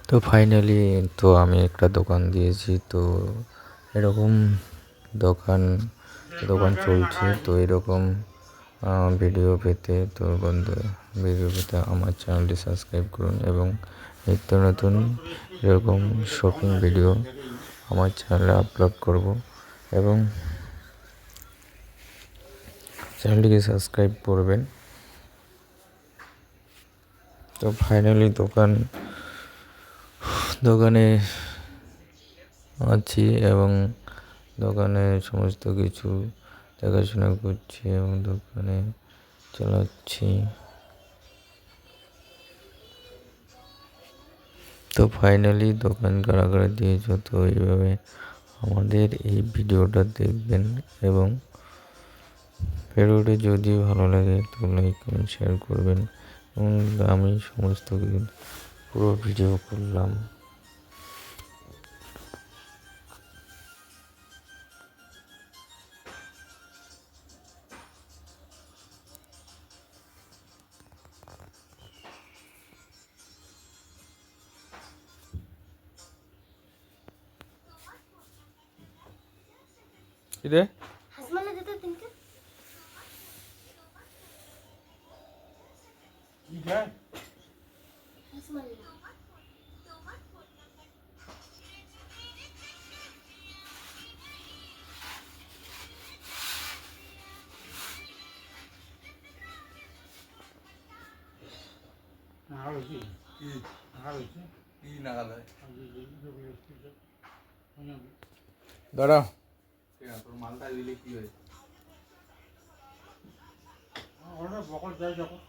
তো ফাইনালি তো আমি একটা দোকান দিয়েছি। তো এরকম দোকান দোকান চলছে। তো এরকম ভিডিও পেতে আমার চ্যানেলটি সাবস্ক্রাইব করুন এবং নিত্য নতুন এরকম শপিং ভিডিও আমার চ্যানেলে আপলোড করব এবং চ্যানেলটিকে সাবস্ক্রাইব করবেন। তো ফাইনালি দোকানে আছি এবং দোকানে সমস্ত কিছু দেখাশোনা করছি এবং দোকানে চালাচ্ছি। তো ফাইনালি দোকান কারা দিয়েছ, তো এইভাবে আমাদের এই ভিডিওটা দেখবেন এবং ভিডিওটি যদি ভালো লাগে তো লাইক কমেন্ট শেয়ার করবেন এবং আমি সমস্ত কিছু পুরো ভিডিও করলাম। রে হাসমালে দিতে তিনকে কি যায় হাসমালে দাঁড়াও, তোর মালটা দিলে কি হয়েছে? অর্ডার বকর যায় যখন